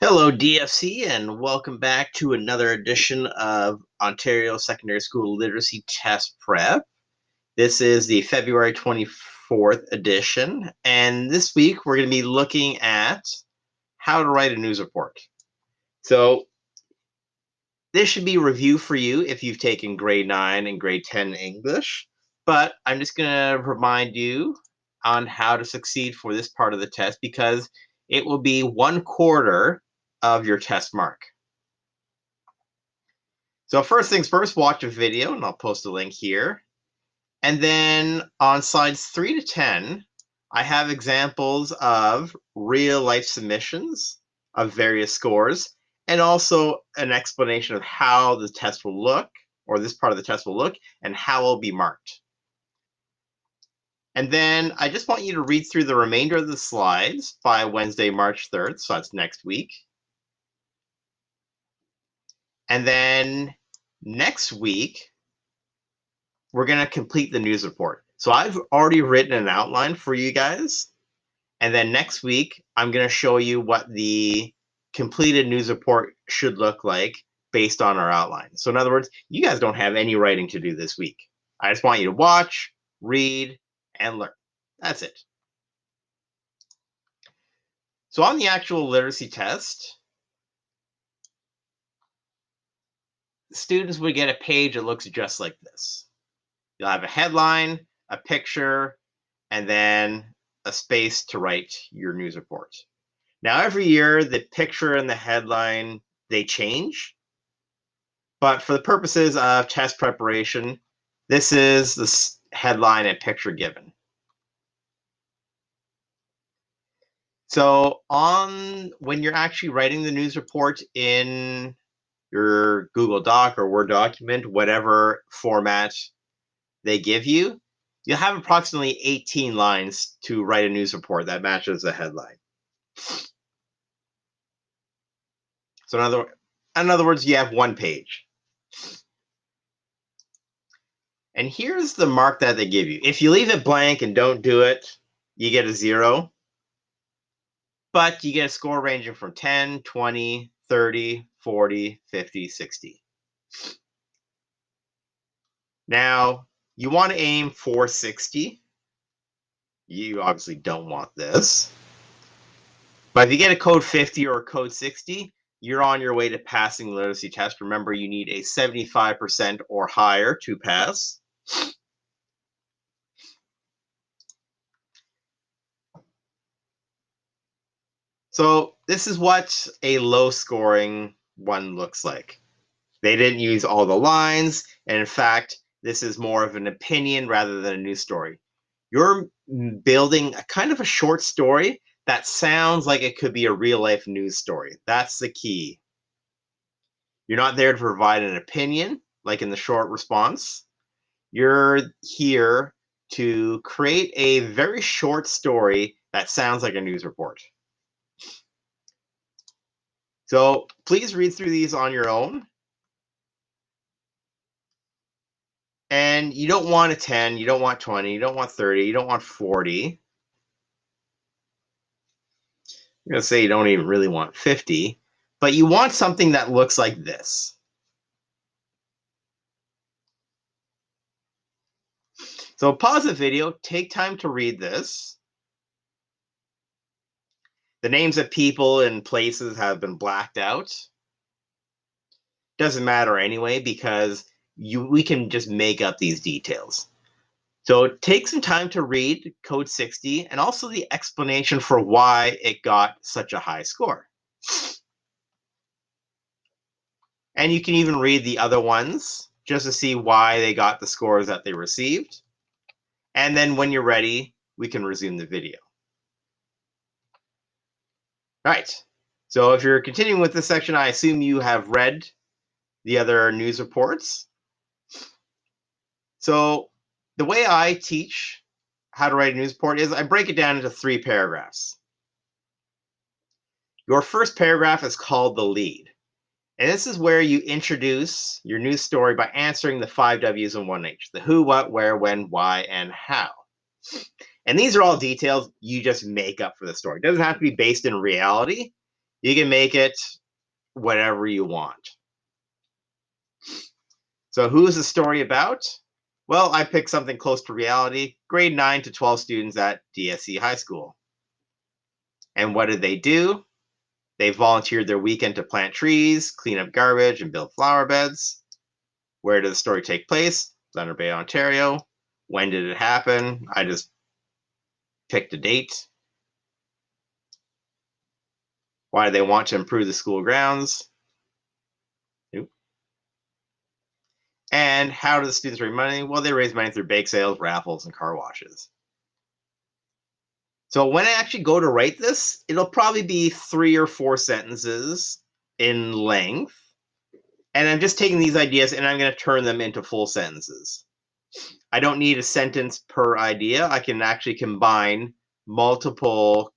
Hello, DFC, and welcome back to another edition of Ontario Secondary School Literacy Test Prep. This is the February 24th edition, and this week we're going to be looking at how to write a news report. So this should be review for you if you've taken grade 9 and grade 10 English, but I'm just going to remind you on how to succeed for this part of the test because it will be 1/4 of your test mark. So first things first, watch a video, and I'll post a link here. And then on slides 3 to 10, I have examples of real life submissions of various scores, and also an explanation of how the test will look, or this part of the test will look, and how it will be marked. And then I just want you to read through the remainder of the slides by Wednesday, March 3rd, so that's next week. And then next week, we're going to complete the news report. So I've already written an outline for you guys. And then next week, I'm going to show you what the completed news report should look like based on our outline. So in other words, you guys don't have any writing to do this week. I just want you to watch, read, and learn. That's it. So on the actual literacy test, students would get a page that looks just like this. You'll have a headline, a picture, and then a space to write your news report. Now, every year, the picture and the headline, they change. But for the purposes of test preparation, this is the headline and picture given. So when you're actually writing the news report in your Google Doc or Word document, whatever format they give you, you'll have approximately 18 lines to write a news report that matches the headline. So in other words, you have one page. And here's the mark that they give you. If you leave it blank and don't do it, you get a 0. But you get a score ranging from 10, 20, 30, 40, 50, 60. Now, you want to aim for 60. You obviously don't want this. But if you get a code 50 or a code 60, you're on your way to passing the literacy test. Remember, you need a 75% or higher to pass. So this is what a low scoring one looks like. They didn't use all the lines, and in fact, this is more of an opinion rather than a news story. You're building a kind of a short story that sounds like it could be a real life news story. That's the key. You're not there to provide an opinion, like in the short response. You're here to create a very short story that sounds like a news report. So please read through these on your own. And you don't want a 10, you don't want 20, you don't want 30, you don't want 40. I'm going to say you don't even really want 50, but you want something that looks like this. So pause the video, take time to read this. The names of people and places have been blacked out. Doesn't matter anyway because we can just make up these details. So take some time to read code 60 and also the explanation for why it got such a high score. And you can even read the other ones just to see why they got the scores that they received. And then when you're ready, we can resume the video. All right. So if you're continuing with this section, I assume you have read the other news reports. So the way I teach how to write a news report is I break it down into 3 paragraphs. Your first paragraph is called the lead. And this is where you introduce your news story by answering the 5 W's and 1 H, the who, what, where, when, why, and how. And these are all details you just make up for the story. It doesn't have to be based in reality. You can make it whatever you want. So who is the story about? Well, I picked something close to reality, grade 9 to 12 students at DSC High School. And what did they do? They volunteered their weekend to plant trees, clean up garbage, and build flower beds. Where did the story take place? Thunder Bay, Ontario. When did it happen? I just picked a date. Why do they want to improve the school grounds? Nope. And how do the students raise money? Well, they raise money through bake sales, raffles, and car washes. So when I actually go to write this, it'll probably be 3 or 4 sentences in length. And I'm just taking these ideas and I'm going to turn them into full sentences. I don't need a sentence per idea. I can actually combine multiple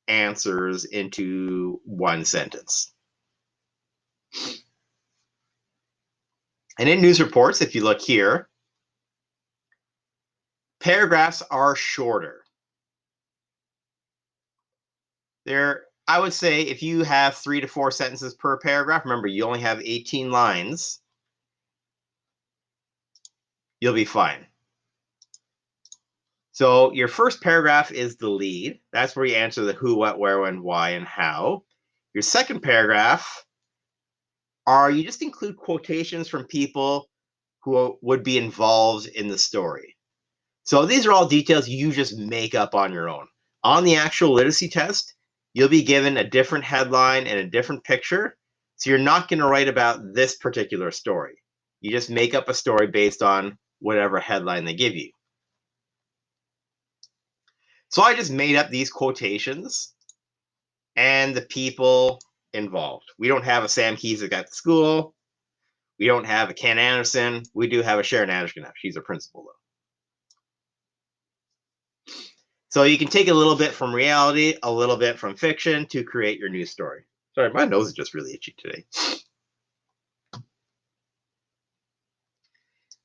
answers into one sentence. And in news reports, if you look here, paragraphs are shorter. I would say if you have 3 to 4 sentences per paragraph, remember you only have 18 lines, you'll be fine. So your first paragraph is the lead. That's where you answer the who, what, where, when, why, and how. Your second paragraph you just include quotations from people who would be involved in the story. So these are all details you just make up on your own. On the actual literacy test, you'll be given a different headline and a different picture. So you're not going to write about this particular story. You just make up a story based on whatever headline they give you. So I just made up these quotations and the people involved. We don't have a Sam Keesick at the school. We don't have a Ken Anderson. We do have a Sharon Anderson. She's a principal, though. So you can take a little bit from reality, a little bit from fiction to create your news story. Sorry, my nose is just really itchy today.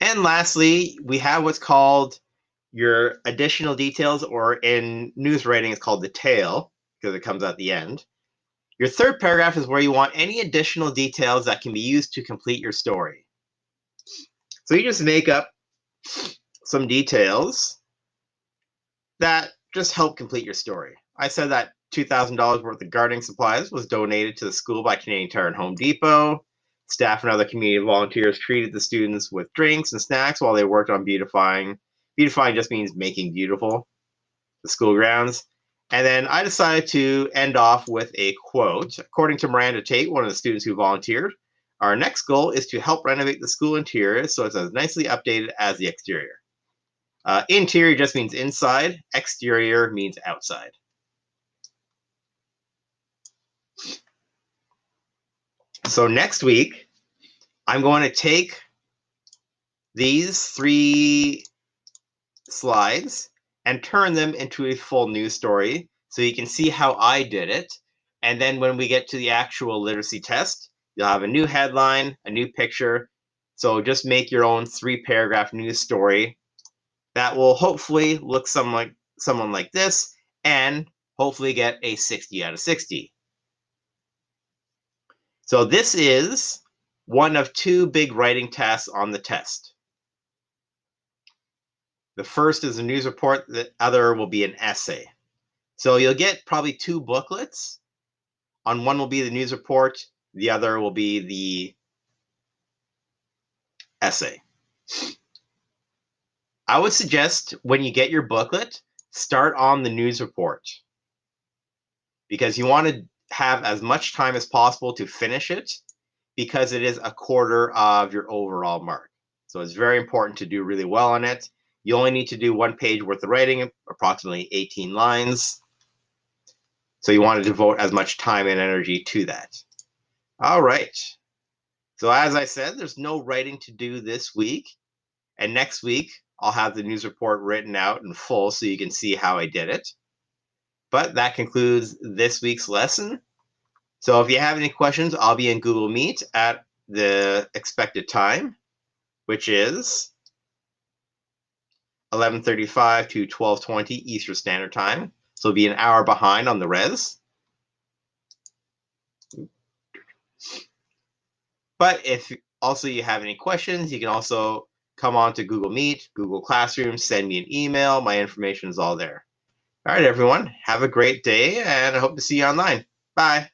And lastly, we have what's called your additional details, or in news writing, it's called the tail because it comes at the end. Your third paragraph is where you want any additional details that can be used to complete your story. So you just make up some details that just help complete your story. I said that $2,000 worth of gardening supplies was donated to the school by Canadian Tire and Home Depot. Staff and other community volunteers treated the students with drinks and snacks while they worked on beautifying. Beautifying just means making beautiful the school grounds. And then I decided to end off with a quote. According to Miranda Tate, one of the students who volunteered, our next goal is to help renovate the school interior so it's as nicely updated as the exterior. Interior just means inside. Exterior means outside. So next week, I'm going to take these 3 slides and turn them into a full news story so you can see how I did it. And then when we get to the actual literacy test, you'll have a new headline, a new picture. So just make your own 3-paragraph news story that will hopefully look someone like this and hopefully get a 60 out of 60. So this is one of 2 big writing tasks on the test. The first is a news report, the other will be an essay. So you'll get probably 2 booklets. On one will be the news report, the other will be the essay. I would suggest when you get your booklet, start on the news report because you want to have as much time as possible to finish it because it is a quarter of your overall mark. So it's very important to do really well on it. You only need to do 1 page worth of writing, approximately 18 lines. So you want to devote as much time and energy to that. All right. So as I said, there's no writing to do this week. And next week, I'll have the news report written out in full so you can see how I did it. But that concludes this week's lesson. So if you have any questions, I'll be in Google Meet at the expected time, which is 11:35 to 12:20 Eastern Standard Time. So it'll be an hour behind on the res. But if also you have any questions, you can also come on to Google Meet, Google Classroom, send me an email. My information is all there. All right, everyone, have a great day, and I hope to see you online. Bye.